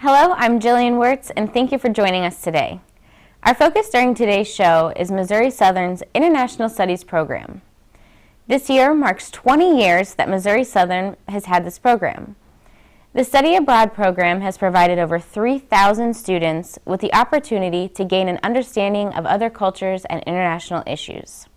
Hello, I'm Jillian Wirtz, and thank you for joining us today. Our focus during today's show is Missouri Southern's International Studies program. This year marks 20 years that Missouri Southern has had this program. The Study Abroad program has provided over 3,000 students with the opportunity to gain an understanding of other cultures and international issues.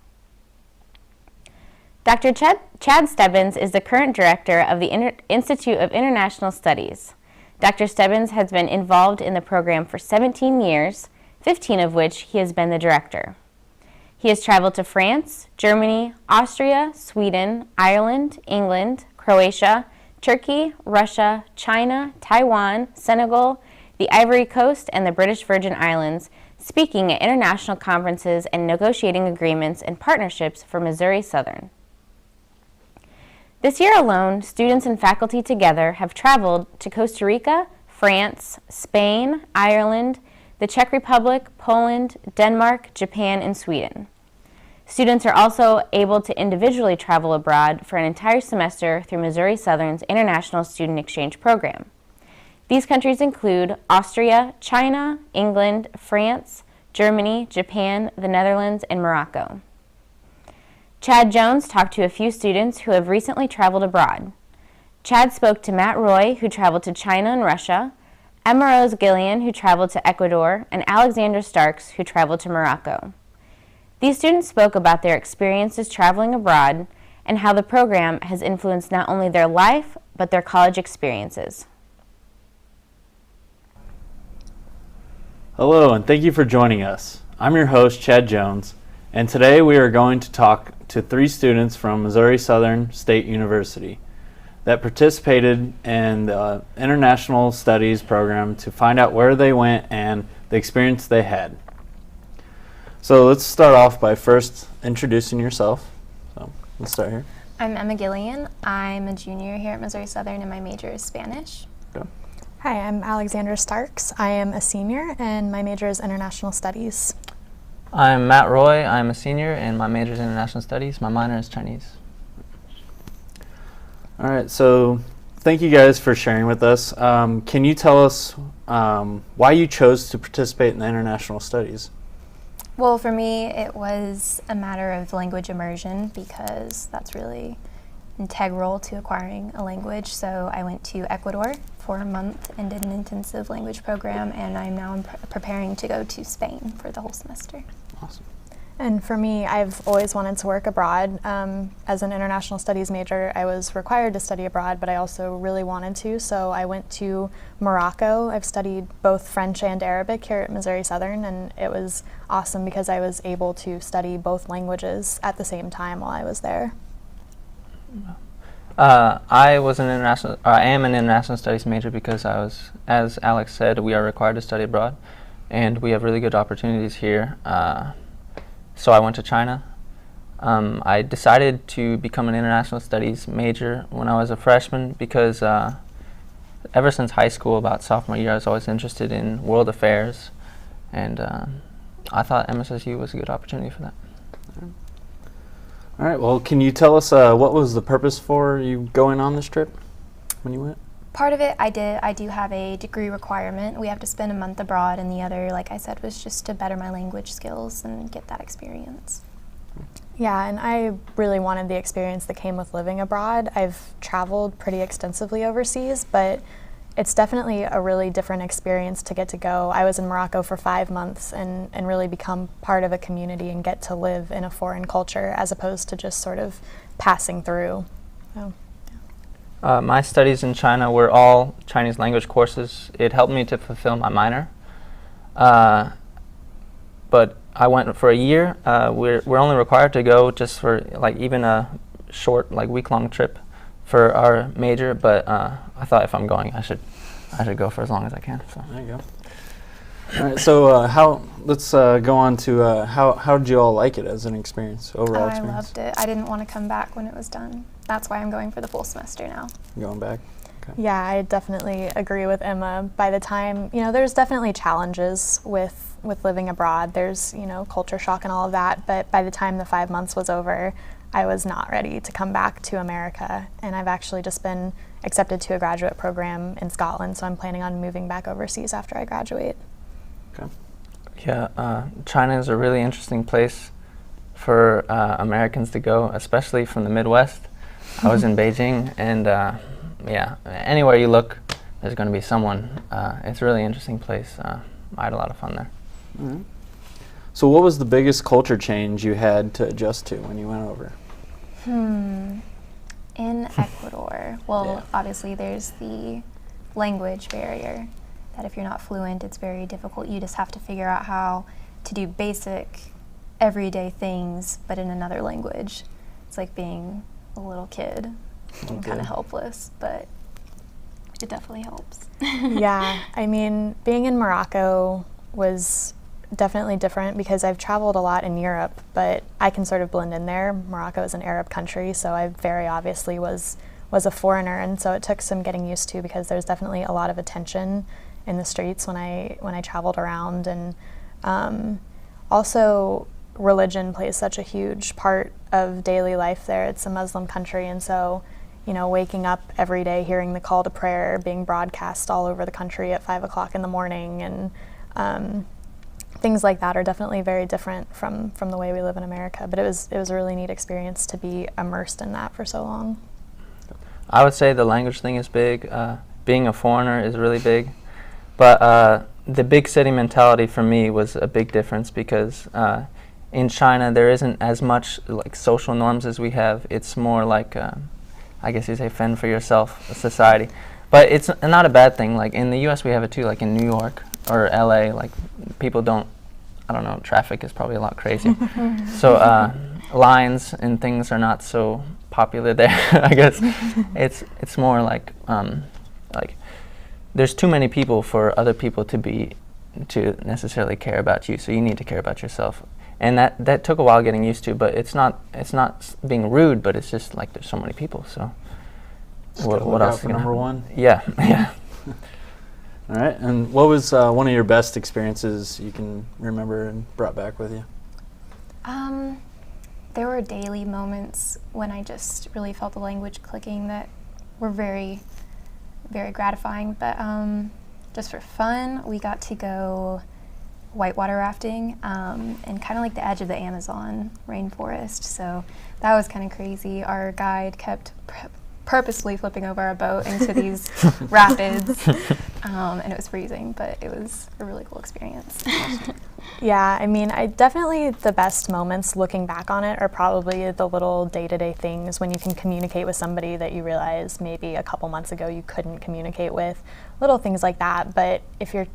Dr. Chad Stebbins is the current director of the Institute of International Studies. Dr. Stebbins has been involved in the program for 17 years, 15 of which he has been the director. He has traveled to France, Germany, Austria, Sweden, Ireland, England, Croatia, Turkey, Russia, China, Taiwan, Senegal, the Ivory Coast, and the British Virgin Islands, speaking at international conferences and negotiating agreements and partnerships for Missouri Southern. This year alone, students and faculty together have traveled to Costa Rica, France, Spain, Ireland, the Czech Republic, Poland, Denmark, Japan, and Sweden. Students are also able to individually travel abroad for an entire semester through Missouri Southern's International Student Exchange Program. These countries include Austria, China, England, France, Germany, Japan, the Netherlands, and Morocco. Chad Jones talked to a few students who have recently traveled abroad. Chad spoke to Matt Roy, who traveled to China and Russia, Emma Rose Gillian, who traveled to Ecuador, and Alexander Starks, who traveled to Morocco. These students spoke about their experiences traveling abroad and how the program has influenced not only their life, but their college experiences. Hello, and thank you for joining us. I'm your host, Chad Jones, and today we are going to talk to 3 students from Missouri Southern State University that participated in the International Studies program to find out where they went and the experience they had. So let's start off by first introducing yourself. So let's start here. I'm Emma Gillian. I'm a junior here at Missouri Southern and my major is Spanish. Okay. Hi, I'm Alexander Starks. I am a senior and my major is International Studies. I'm Matt Roy. I'm a senior and my major is International Studies. My minor is Chinese. All right, so thank you guys for sharing with us. Can you tell us why you chose to participate in the International Studies? Well, for me, it was a matter of language immersion because that's really integral to acquiring a language. So I went to Ecuador for a month and did an intensive language program, and I'm now preparing to go to Spain for the whole semester. Awesome. And for me, I've always wanted to work abroad. As an international studies major, I was required to study abroad, but I also really wanted to, so I went to Morocco. I've studied both French and Arabic here at Missouri Southern, and it was awesome because I was able to study both languages at the same time while I was there. I am an international studies major because as Alex said, we are required to study abroad, and we have really good opportunities here. So I went to China. I decided to become an international studies major when I was a freshman because ever since high school, about sophomore year, I was always interested in world affairs, and I thought MSSU was a good opportunity for that. All right, well, can you tell us what was the purpose for you going on this trip when you went? Part of it I do have a degree requirement. We have to spend a month abroad, and the other, like I said, was just to better my language skills and get that experience. Yeah, and I really wanted the experience that came with living abroad. I've traveled pretty extensively overseas, but it's definitely a really different experience to get to go. I was in Morocco for 5 months and really become part of a community and get to live in a foreign culture as opposed to just sort of passing through. So. My studies in China were all Chinese language courses. It helped me to fulfill my minor. But I went for a year. We're only required to go just for even a short week-long trip for our major, but I thought if I'm going, I should go for as long as I can. So. There you go. All right, so let's go on to how did you all like it as an experience, overall experience? I loved it. I didn't want to come back when it was done. That's why I'm going for the full semester now. Going back? Okay. Yeah, I definitely agree with Emma. By the time, there's definitely challenges with living abroad. There's, culture shock and all of that, but by the time the 5 months was over, I was not ready to come back to America. And I've actually just been accepted to a graduate program in Scotland, so I'm planning on moving back overseas after I graduate. Okay. Yeah, China is a really interesting place for Americans to go, especially from the Midwest. I was in Beijing, and yeah, anywhere you look, there's going to be someone. It's a really interesting place. I had a lot of fun there. Mm-hmm. So what was the biggest culture change you had to adjust to when you went over? In Ecuador, well, Yeah. obviously there's the language barrier, that if you're not fluent, it's very difficult. You just have to figure out how to do basic, everyday things, but in another language. It's like being a little kid and kind of helpless, but it definitely helps. Yeah, I mean, being in Morocco was definitely different because I've traveled a lot in Europe, but I can sort of blend in there. Morocco is an Arab country, so I very obviously was a foreigner, and so it took some getting used to because there's definitely a lot of attention in the streets when I traveled around, and also religion plays such a huge part of daily life there. It's a Muslim country, and so waking up every day hearing the call to prayer being broadcast all over the country at 5 o'clock in the morning, and things like that are definitely very different from the way we live in America. But it was a really neat experience to be immersed in that for so long. I would say the language thing is big. Being a foreigner is really big. But the big city mentality for me was a big difference because in China there isn't as much like social norms as we have. It's more like, I guess you say, fend for yourself society. But it's not a bad thing. Like in the U.S. we have it too, like in New York or L.A., like people don't, I don't know, traffic is probably a lot crazier. So lines and things are not so popular there, I guess. It's more like there's too many people for other people to necessarily care about you, so you need to care about yourself. And that took a while getting used to, but it's not being rude, but it's just like there's so many people, so what else? For number one? Yeah, yeah. All right, and what was one of your best experiences you can remember and brought back with you? There were daily moments when I just really felt the language clicking that were very, very gratifying. But just for fun, we got to go whitewater rafting in kind of like the edge of the Amazon rainforest. So that was kind of crazy. Our guide kept purposely flipping over our boat into these rapids, and it was freezing, but it was a really cool experience. Yeah, I mean, definitely the best moments looking back on it are probably the little day-to-day things when you can communicate with somebody that you realize maybe a couple months ago you couldn't communicate with, little things like that. But if you're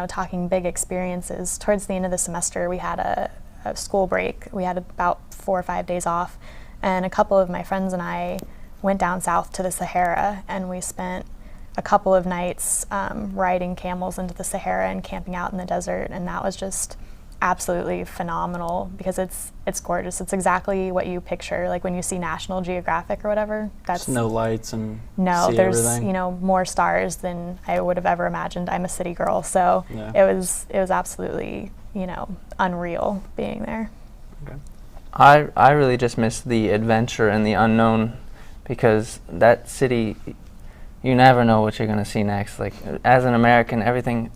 talking big experiences, towards the end of the semester we had a school break. We had about 4 or 5 days off, and a couple of my friends and I went down south to the Sahara, and we spent a couple of nights riding camels into the Sahara and camping out in the desert, and that was just absolutely phenomenal because it's gorgeous. It's exactly what you picture, like when you see National Geographic or whatever. That's no lights and there's everything. More stars than I would have ever imagined. I'm a city girl, so Yeah. it was absolutely unreal being there. Okay. I really just miss the adventure and the unknown, because that city, you never know what you're going to see next. Like as an American, everything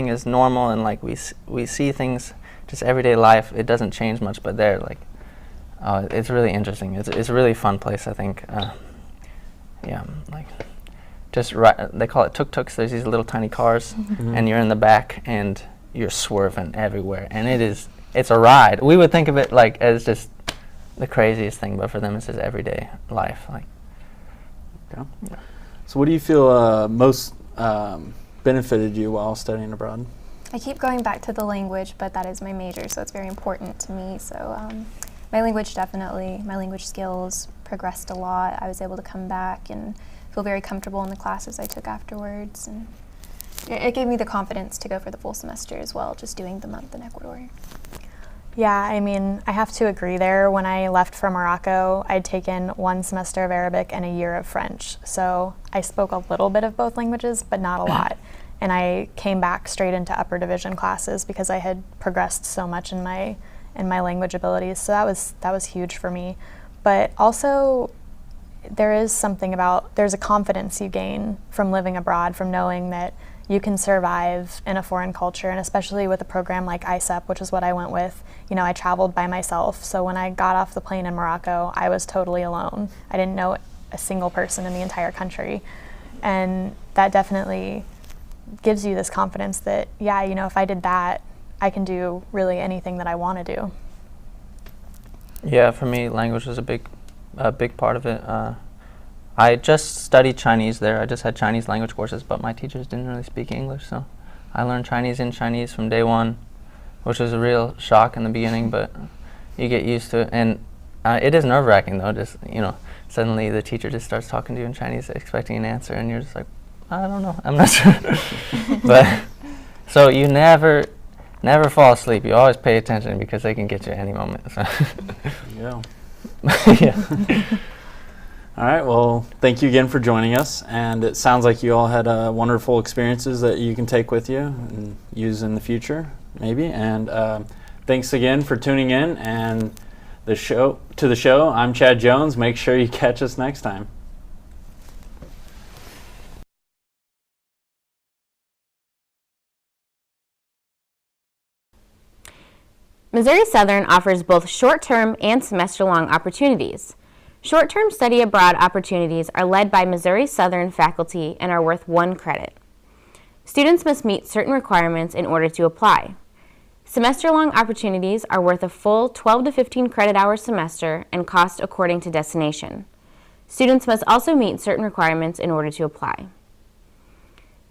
is normal, and like we see things, just everyday life. It doesn't change much, but there, like, it's really interesting. It's a really fun place, I think. Yeah, like just they call it tuk-tuks. There's these little tiny cars, and you're in the back and you're swerving everywhere, and it's a ride. We would think of it like as just the craziest thing, but for them it's just everyday life. Like, Okay. So what do you feel most benefited you while studying abroad? I keep going back to the language, but that is my major, so it's very important to me. So my language skills progressed a lot. I was able to come back and feel very comfortable in the classes I took afterwards, and it gave me the confidence to go for the full semester as well, just doing the month in Ecuador. Yeah, I mean, I have to agree there. When I left for Morocco, I'd taken 1 semester of Arabic and a year of French. So I spoke a little bit of both languages, but not a lot. And I came back straight into upper division classes because I had progressed so much in my language abilities. So that was huge for me. but also there's a confidence you gain from living abroad, from knowing that you can survive in a foreign culture, and especially with a program like ISEP, which is what I went with. I traveled by myself, so when I got off the plane in Morocco, I was totally alone. I didn't know a single person in the entire country, and that definitely gives you this confidence that, if I did that, I can do really anything that I want to do. Yeah, for me, language was a big part of it. I just studied Chinese there. I just had Chinese language courses, but my teachers didn't really speak English, so I learned Chinese from day one, which was a real shock in the beginning, but you get used to it. And it is nerve-wracking, though. Just, suddenly the teacher just starts talking to you in Chinese, expecting an answer, and you're just like, I don't know, I'm not sure. But so you never fall asleep. You always pay attention because they can get you at any moment. So. Yeah. Yeah. All right, well, thank you again for joining us, and it sounds like you all had wonderful experiences that you can take with you and use in the future, maybe. And thanks again for tuning in and the show. I'm Chad Jones. Make sure you catch us next time. Missouri Southern offers both short-term and semester-long opportunities. Short-term study abroad opportunities are led by Missouri Southern faculty and are worth 1 credit. Students must meet certain requirements in order to apply. Semester-long opportunities are worth a full 12 to 15 credit hour semester and cost according to destination. Students must also meet certain requirements in order to apply.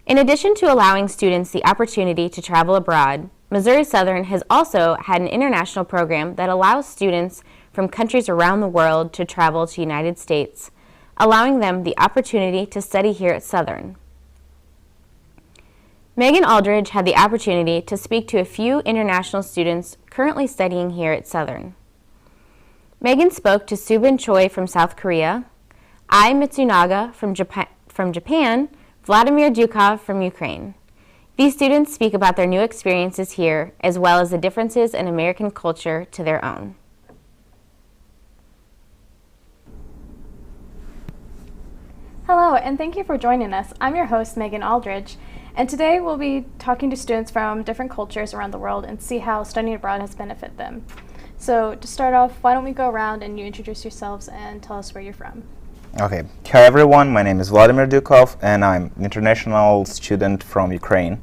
In addition to allowing students the opportunity to travel abroad, Missouri Southern has also had an international program that allows students from countries around the world to travel to the United States, allowing them the opportunity to study here at Southern. Megan Aldridge had the opportunity to speak to a few international students currently studying here at Southern. Megan spoke to Subin Choi from South Korea, Ai Mitsunaga from Japan, Vladimir Dukov from Ukraine. These students speak about their new experiences here, as well as the differences in American culture to their own. Hello, and thank you for joining us. I'm your host, Megan Aldridge, and today we'll be talking to students from different cultures around the world and see how studying abroad has benefited them. So to start off, why don't we go around and you introduce yourselves and tell us where you're from. Okay. Hi everyone, my name is Vladimir Dukov and I'm an international student from Ukraine.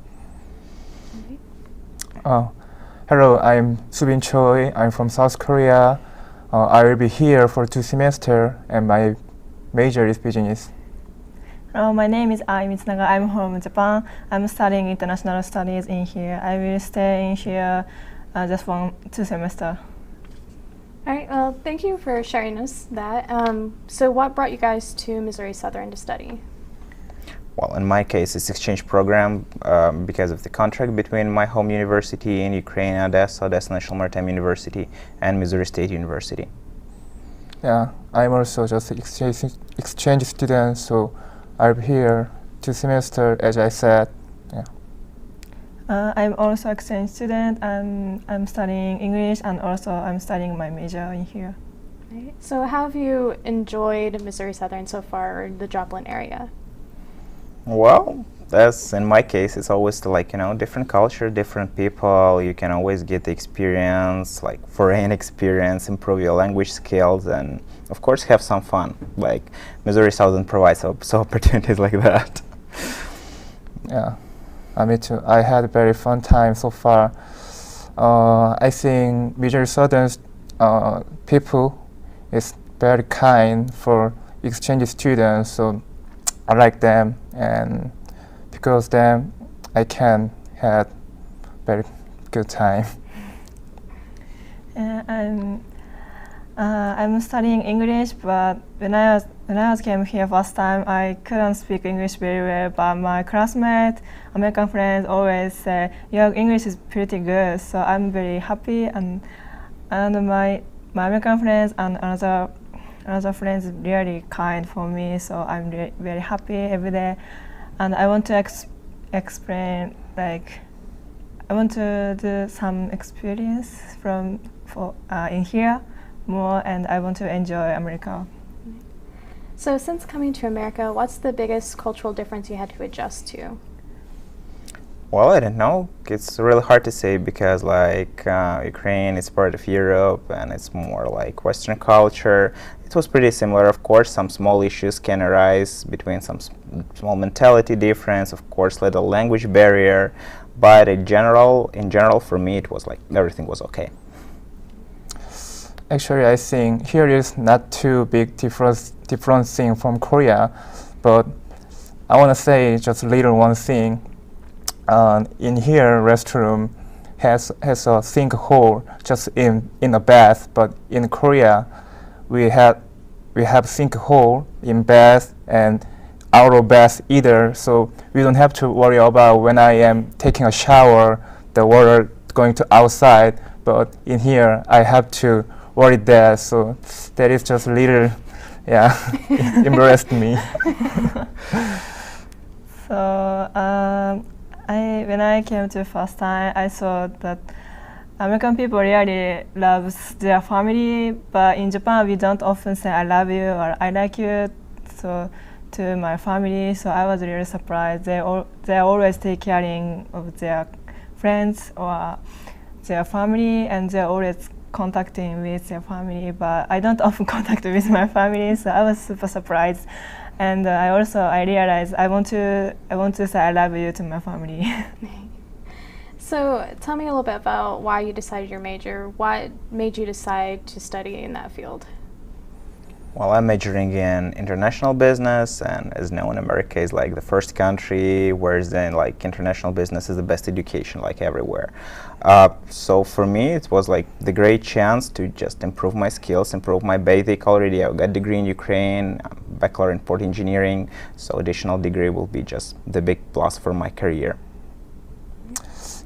Hello, I'm Subin Choi. I'm from South Korea. I will be here for 2 semesters and my major is business. Hello, my name is Ai Mitsunaga. I'm from Japan. I'm studying international studies in here. I will stay in here just 2 semesters. All right, well, thank you for sharing us that. So what brought you guys to Missouri Southern to study? Well, in my case, it's exchange program because of the contract between my home university in Ukraine, Odessa National Maritime University, and Missouri State University. Yeah, I'm also just an exchange student, so I'll be here 2 semesters, as I said. Yeah. I'm also exchange student, and I'm studying English, and also I'm studying my major in here. Right. So how have you enjoyed Missouri Southern so far, or the Joplin area? Well, that's in my case, it's always different culture, different people. You can always get the experience, like foreign experience, improve your language skills, and of course have some fun. Like Missouri Southern provides so opportunities like that. Yeah, me too. I had a very fun time so far. I think Missouri Southern people is very kind for exchange students, so I like them, and because of them, I can have very good time. I'm studying English, but when I came here first time, I couldn't speak English very well. But my classmates, American friends, always say your English is pretty good. So I'm very happy, and my American friends and another friends really kind for me. So I'm very happy every day, and I want to explain I want to do some experience in here, more, and I want to enjoy America. So since coming to America, what's the biggest cultural difference you had to adjust to? Well, I don't know. It's really hard to say because Ukraine is part of Europe and it's more like Western culture. It was pretty similar, of course. Some small issues can arise between some small mentality difference, of course, little language barrier. But in general, for me, it was like everything was okay. Actually, I think here is not too big different thing from Korea, but I want to say just little one thing. In here, restroom has a sink hole just in a bath, but in Korea, we have sink hole in bath and out of bath either, so we don't have to worry about when I am taking a shower, the water going to outside. But in here, I have to worry that, so that is just a little, embarrassed me. So when I came to first time, I saw that American people really love their family, but in Japan we don't often say I love you or I like you to my family. So I was really surprised. They always take caring of their friends or their family, and they're always contacting with their family. But I don't often contact with my family, so I was super surprised. And I realized I want to say I love you to my family. So tell me a little bit about why you decided your major. What made you decide to study in that field? Well, I'm majoring in international business, and as known, America is like the first country where then like international business is the best education, like everywhere. So for me, it was like the great chance to just improve my skills, improve my basic. Already I got degree in Ukraine, bachelor in port engineering, so additional degree will be just the big plus for my career.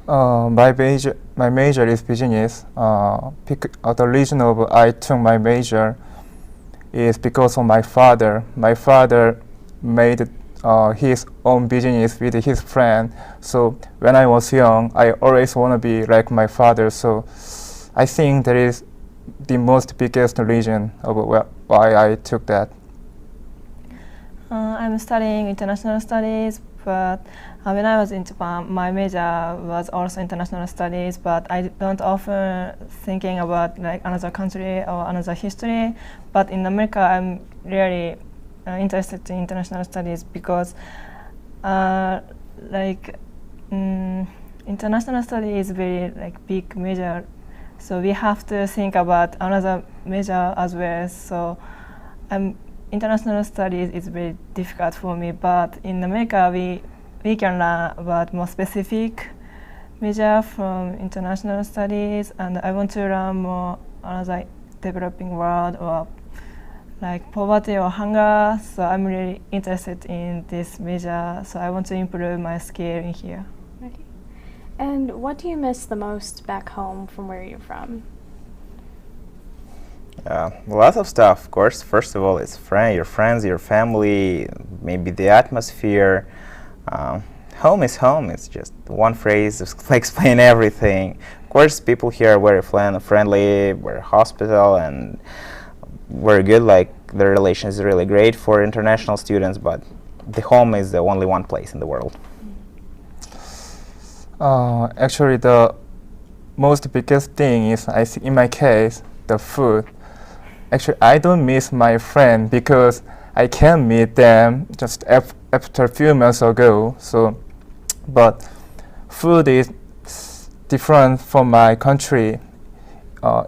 My major is business. The reason of I took my major is because of my father. My father made his own business with his friend. So when I was young, I always want to be like my father. So I think that is the most biggest reason of why I took that. I'm studying international studies, but when I was in Japan, my major was also international studies, but I don't often thinking about like another country or another history. But in America, I'm really interested in international studies because international study is very like big major, so we have to think about another major as well. So international studies is very difficult for me, but in America we can learn about more specific major from international studies, and I want to learn more another developing world or like poverty or hunger. So I'm really interested in this major, so I want to improve my skill in here. Okay. And what do you miss the most back home from where you're from? Lots of stuff, of course. First of all, it's your friends, your family, maybe the atmosphere. Home is home. It's just one phrase to explain everything. Of course, people here are very friendly, very hospitable, and very good. Like the relation is really great for international students, but the home is the only one place in the world. Actually, the most biggest thing is, I think in my case, the food. Actually, I don't miss my friend because I can meet them just after a few months ago. So, but food is different from my country.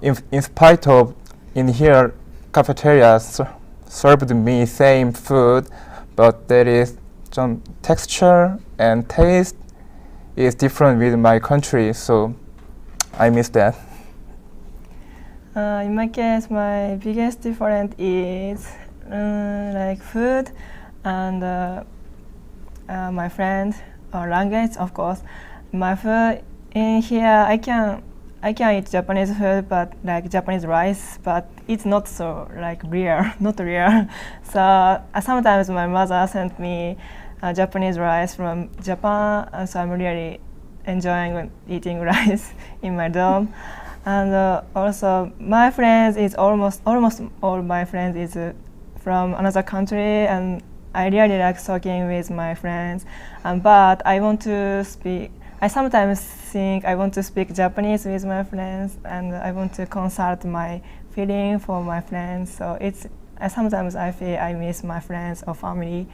In spite of in here, cafeterias served me same food, but there is some texture and taste is different with my country. So, I miss that. In my case, my biggest difference is like food and my friend or language, of course. My food in here, I can eat Japanese food, but like Japanese rice, but it's not so like rare, not rare. So sometimes my mother sent me Japanese rice from Japan, so I'm really enjoying eating rice in my dorm. And also, my friends is almost all my friends is from another country, and I really like talking with my friends. But I want to speak. I sometimes think I want to speak Japanese with my friends, and I want to consult my feeling for my friends. So sometimes I feel I miss my friends or family.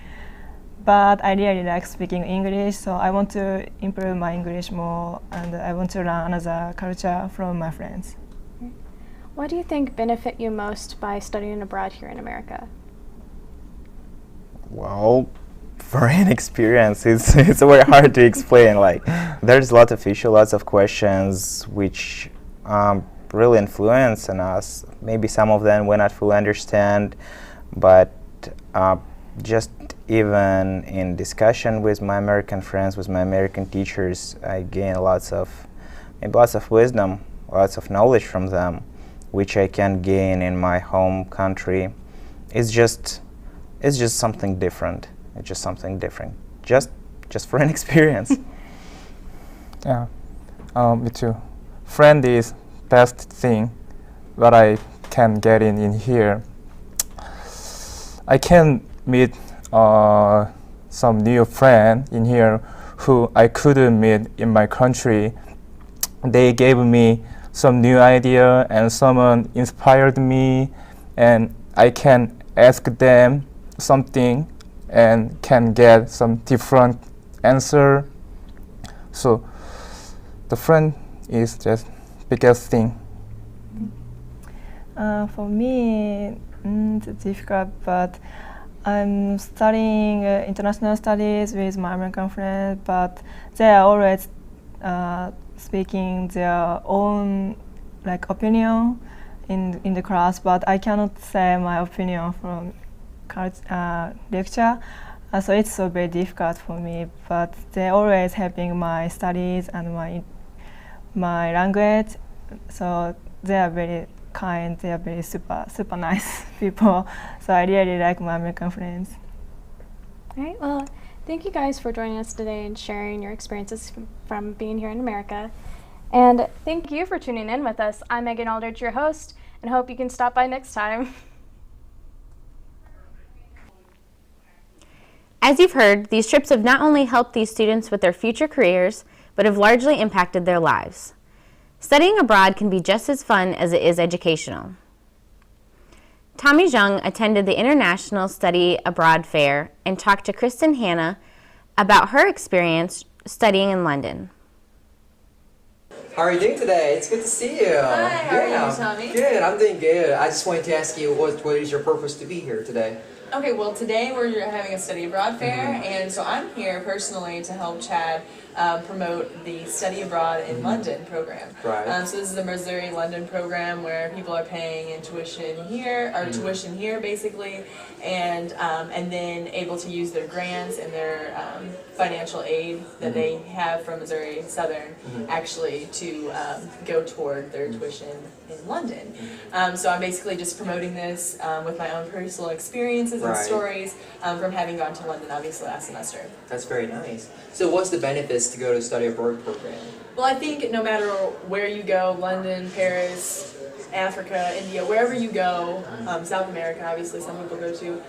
But I really like speaking English, so I want to improve my English more, and I want to learn another culture from my friends. What do you think benefit you most by studying abroad here in America? Well, foreign experience it's very hard to explain. Like, there's a lot of issues, lots of questions which really influence on us. Maybe some of them we not fully understand, but just even in discussion with my American friends, with my American teachers, I gain lots of wisdom, lots of knowledge from them, which I can gain in my home country. It's just something different. It's just something different. Just for an experience. Yeah, me too. Friend is best thing what I can get in here. I can meet some new friend in here who I couldn't meet in my country. They gave me some new idea, and someone inspired me, and I can ask them something and can get some different answer. So the friend is just biggest thing. For me, it's difficult, but I'm studying international studies with my American friends, but they are always speaking their own opinion in the class, but I cannot say my opinion from lecture, so it's so very difficult for me. But they always helping my studies and my language, so they are very kind. They are very super nice people. So I really like my American friends. All right. Well, thank you guys for joining us today and sharing your experiences from being here in America. And thank you for tuning in with us. I'm Megan Aldridge, your host, and hope you can stop by next time. As you've heard, these trips have not only helped these students with their future careers, but have largely impacted their lives. Studying abroad can be just as fun as it is educational. Tommy Jung attended the International Study Abroad Fair and talked to Kristen Hanna about her experience studying in London. How are you doing today? It's good to see you. Hi, how are you, Tommy? Good, I'm doing good. I just wanted to ask you, what is your purpose to be here today? Okay, well today we're having a study abroad fair, and so I'm here personally to help Chad promote the Study Abroad in London program. Right. So this is the Missouri-London program where people are paying in tuition here, or tuition here basically, and then able to use their grants and their financial aid that they have from Missouri Southern actually to go toward their tuition in London. So I'm basically just promoting this with my own personal experiences and stories from having gone to London obviously last semester. That's very nice. So what's the benefits to go to a study abroad program? Well, I think no matter where you go, London, Paris, Africa, India, wherever you go, South America obviously some people go to,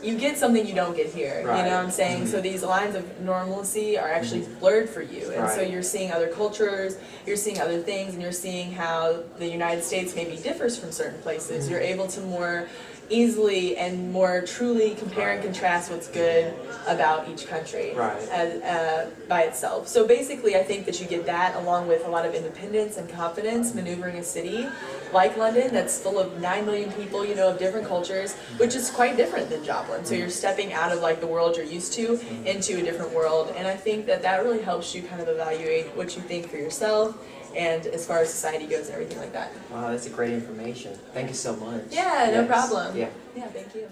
you get something you don't get here, you know what I'm saying? So these lines of normalcy are actually blurred for you, and so you're seeing other cultures, you're seeing other things, and you're seeing how the United States maybe differs from certain places. You're able to more easily and more truly compare and contrast what's good about each country by itself. So basically I think that you get that along with a lot of independence and confidence maneuvering a city like London that's full of 9 million people, you know, of different cultures, which is quite different than Joplin. So you're stepping out of like the world you're used to into a different world, and I think that that really helps you kind of evaluate what you think for yourself and as far as society goes and everything like that. Wow, that's a great information. Thank you so much. Yeah, no problem. Yeah, thank you.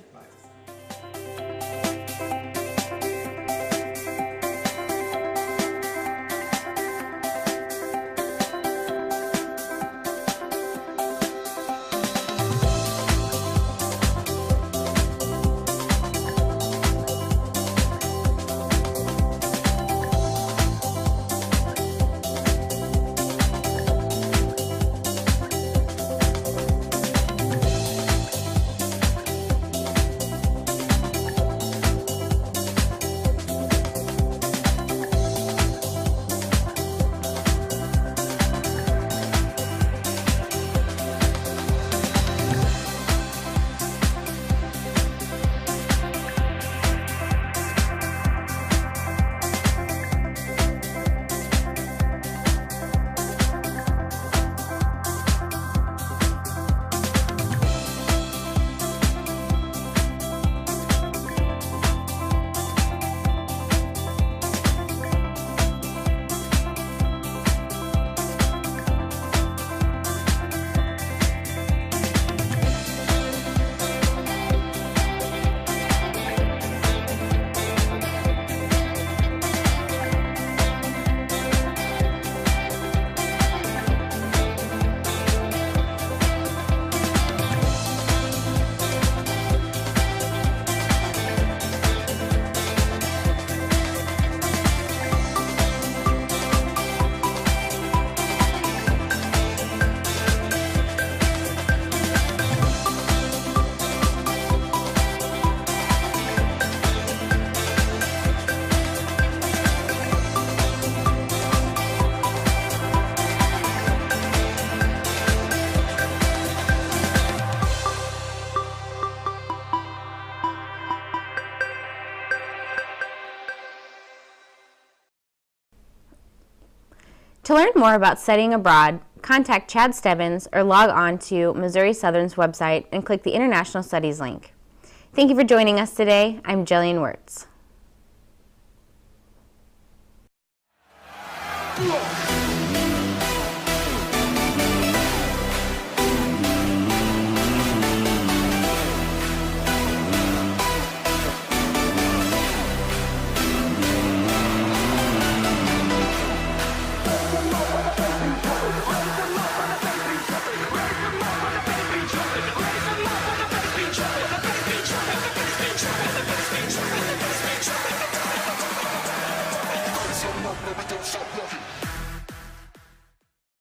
To learn more about studying abroad, contact Chad Stebbins or log on to Missouri Southern's website and click the International Studies link. Thank you for joining us today. I'm Jillian Wirtz.